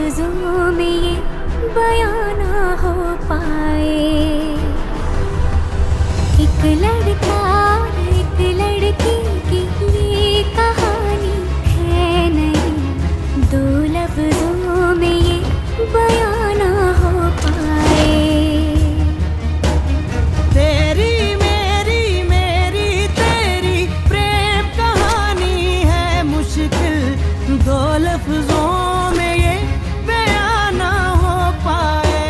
लफ्जों में ये बयां ना हो पाए। एक लड़का एक लड़की की ये कहानी है नहीं, दो लफ्जों में ये बयां ना हो पाए। तेरी मेरी मेरी तेरी प्रेम कहानी है मुश्किल, दो लफ्जों में ये बयां ना हो पाए।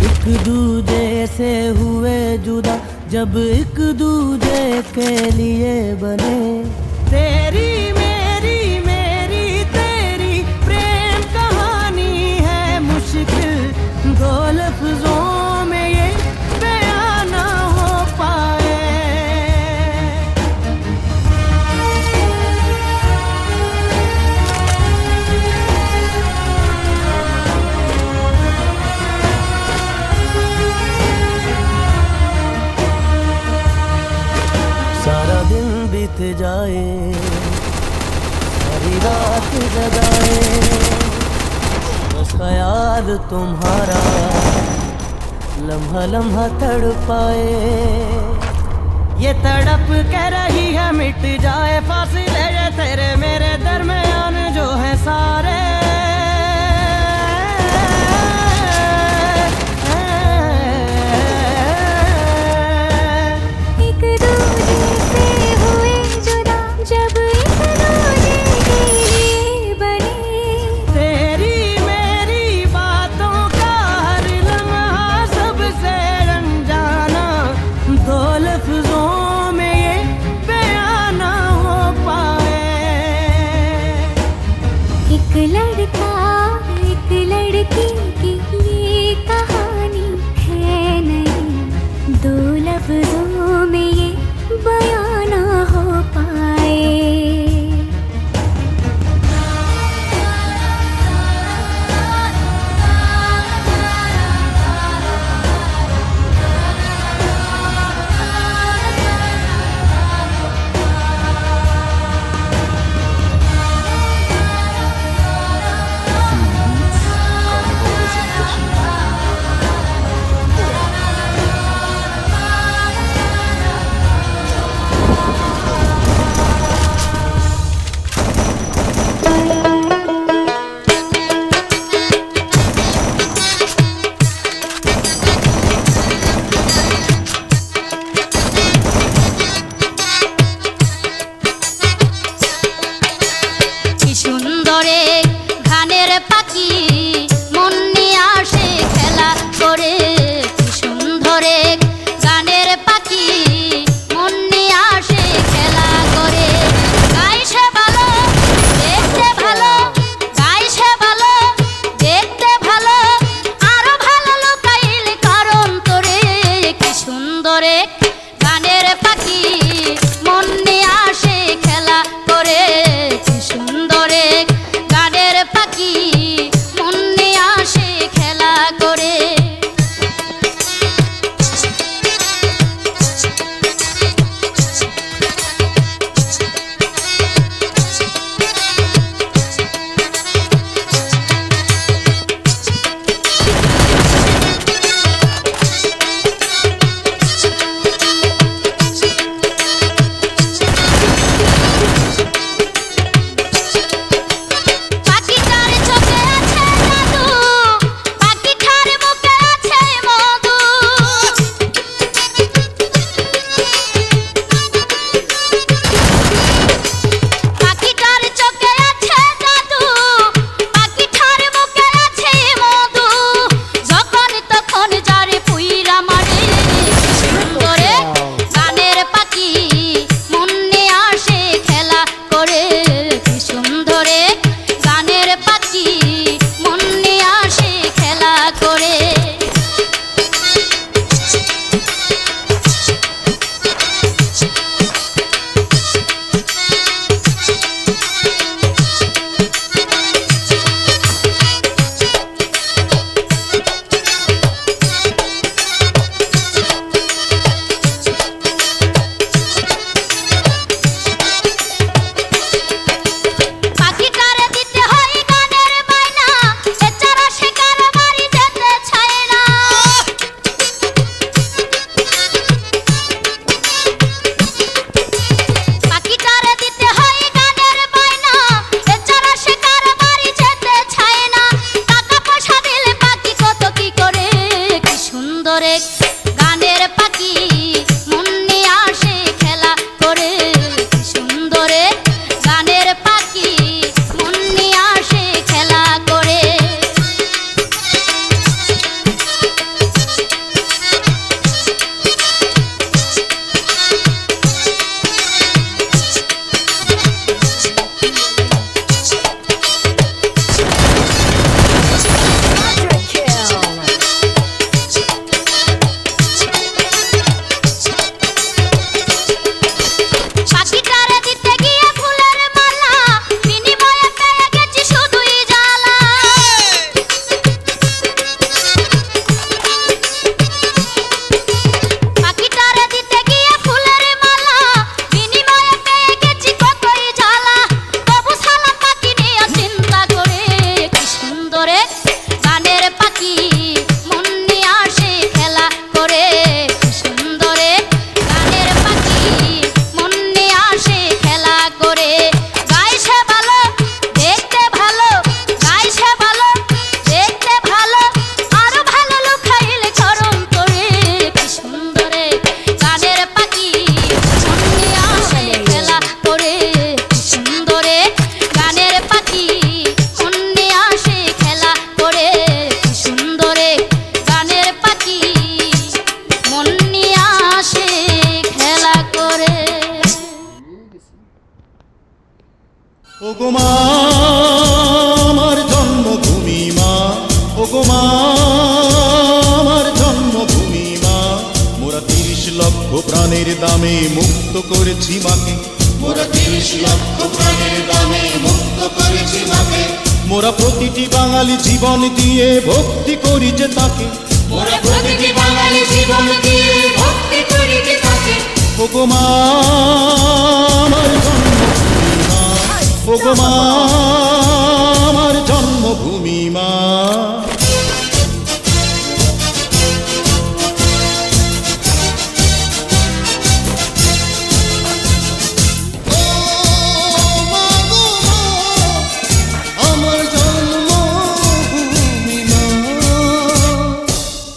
एक दूजे से हुए जुदा जब एक दूजे के लिए बने, तेरी मेरी मेरी तेरी प्रेम कहानी है मुश्किल, दो लफ्जों में ये बयां ना हो पाए। सारा दिन बीत जाए, सारी रात जगाए, बस ख्याल तुम्हारा लम्हा लम्हा तड़पाए। ये तड़प के रही है मिट जाए फासिले ये तेरे मेरे दरमियान जो है सारे। एक दूजे से हुए जुदा जब एक दूजे के लिए बने, तेरी मेरी बातों का हर लम्हा सबसे अनजाना, दो लफ्जों में ये बयां ना हो पाए। एक लड़का एक लड़की की ये कहानी है नहीं, दो लफ्जों में ये बयां ना हो पाए। গানের পাখি মন দামে মুক্ত করেছি মাকে, মোরা 30 লক্ষ প্রাণের দামে মুক্ত করেছি মাকে, মোরা প্রতিটি বাঙালি জীবন দিয়ে ভক্তি করি যে তাকে। মোরা প্রতিটি বাঙালি জীবন দিয়ে ভক্তি করি যে তাকে। ওগো মা আমার জন্মভূমি মা, ওগো মা আমার জন্মভূমি মা।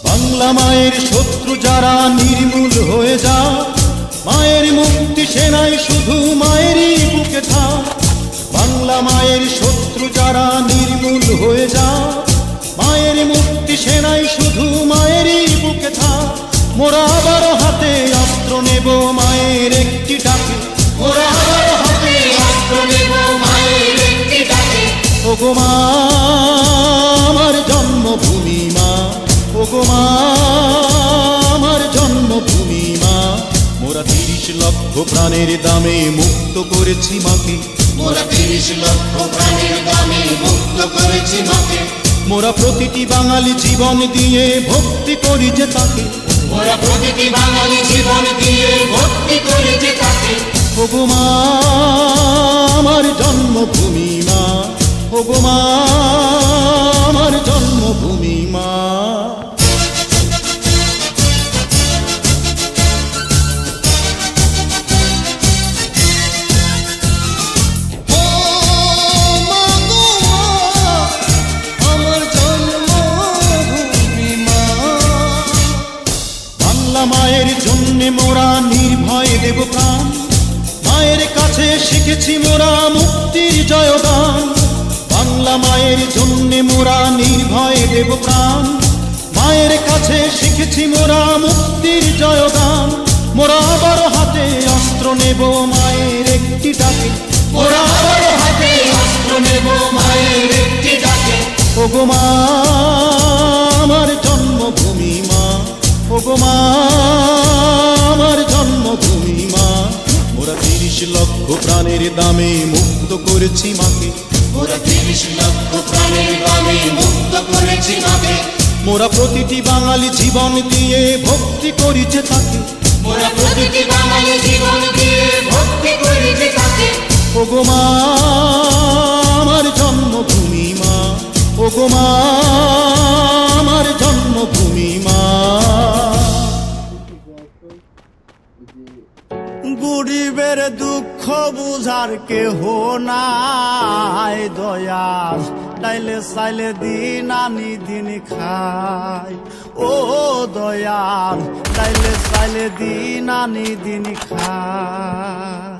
বাংলা মায়ের শত্রু যারা নির্মূল হয়ে যা, মায়ের মুক্তি সেনাই শুধু মায়েরই বুকে থাক। বাংলা মায়ের শত্রু যারা নির্মূল হয়ে যা, মায়ের মুক্তি সেনাই শুধু মায়েরই বুকে থাক। মোরা আবারও হাতে অস্ত্র নেব মায়ের একটি ডাকে, মোরা আবারও হাতে অস্ত্র নেব মায়ের একটি ডাকে। ওগো মা আমার জন্মভূমি মা, ওগো মা আমার জন্মভূমি মা। মোরা 30 লক্ষ প্রাণের দামে মুক্ত করেছি মাকে, মোরা 30 লক্ষ প্রাণের দামে মুক্ত করেছি মাকে, মোরা প্রতিটি বাঙালি জীবন দিয়ে ভক্তি করি যে তাকে। মোরা প্রতিটি বাঙালি জীবন দিয়ে ভক্তি করি যে তাকে। ওগো মা আমার জন্মভূমি মা, ওগো মা আমার জন্মভূমি মা। মায়ের জন্যে মোরা নির্ভয় দেব প্রাণ, মায়ের কাছে শিখেছি মোরা মুক্তির জয়গান। বাংলা মায়ের জন্যে মোরা নির্ভয় দেব প্রাণ, মায়ের কাছে শিখেছি মোরা মুক্তির জয়গান। মোরা আবারও হাতে অস্ত্র নেব মায়ের একটি ডাকে, মোরা আবারও হাতে অস্ত্র নেব মায়ের একটি ডাকে। ওগো মা আমার জন্মভূমি মা, ওগো মা আমার জন্মভূমি মা। মোরা 30 লক্ষ প্রাণের দামে মুক্ত করেছি মাকে, মোরা 30 লক্ষ প্রাণের দামে মুক্ত করেছি মাকে, মোরা প্রতিটি বাঙালি জীবন দিয়ে ভক্তি করি যে তাকে। মোরা প্রতিটি বাঙালি জীবন দিয়ে ভক্তি করি যে তাকে। ওগো মা আমার জন্মভূমি মা, ওগো মা আমার জন্মভূমি মা। গরিবের দুঃখ বুঝার কেহ নাই দয়াল, তাইলে চাইলে দিন আনি দিন খাই। ও দয়াল তাইলে চাইলে দিন আনি দিন খাই।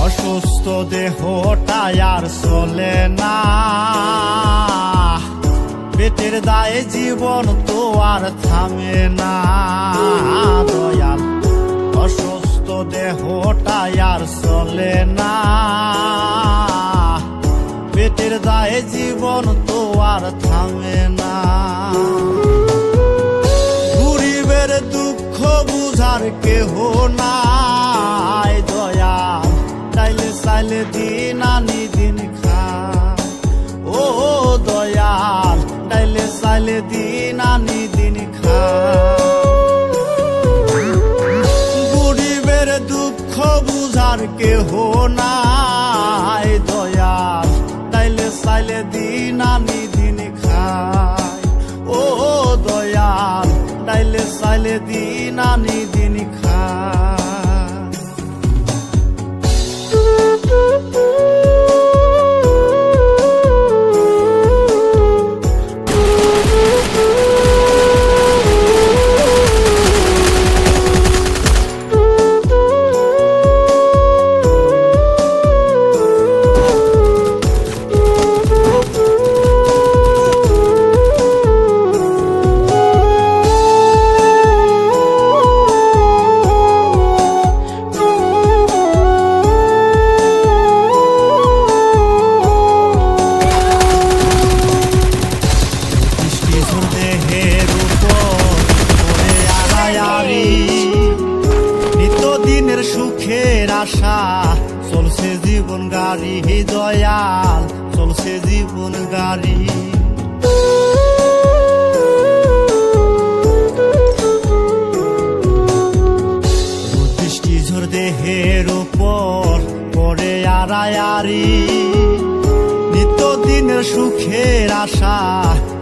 অসুস্থ দেহটা আর চলে না, পেটের দায়ে জীবন তো আর থামে না দয়াল। অসুস্থ দেহটা আর চলে না, পেটের দায়ে জীবন তো আর থামে না। গরিবের দুঃখ বুঝার কেহ নাই দয়াল, তাইলে চাইলে দিন আনি দিন খাই। ও দয়াল তাইলে চাইলে দিন আনি দিন খাই। গরিবের দুঃখ বুঝার কেহ নাই দয়াল, তাইলে চাইলে দিন আনি দিন খাই। ও দয়াল তাইলে চাইলে দিন আনি দিন খাই। গাড়ি দয়াল চলছে জীবন গাড়ি বৃষ্টি ঝড় দেহের উপর পড়ে আড়ায়ারি নিত্যদিনের সুখের আশা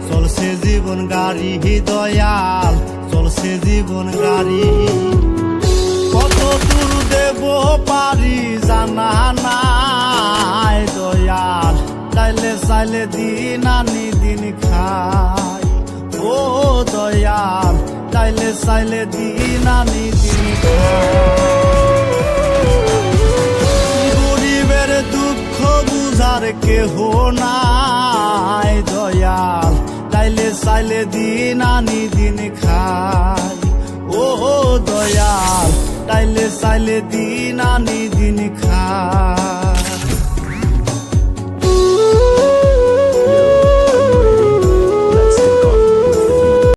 চলছে জীবন গাড়ি দয়াল চলছে জীবন গাড়ি কত দূর দেব পারি জানা নাই দয়াল চাইলে চাইলে দিন আনি দিন খাই ও দয়াল চাইলে চাইলে দিন আনি দিন গরিবের দুঃখ বুঝার কেহ নাই দয়াল চাইলে চাইলে দিন আনি দিন খাই ও দয়াল চাইলে চাইলে দিন আনি দিন খাই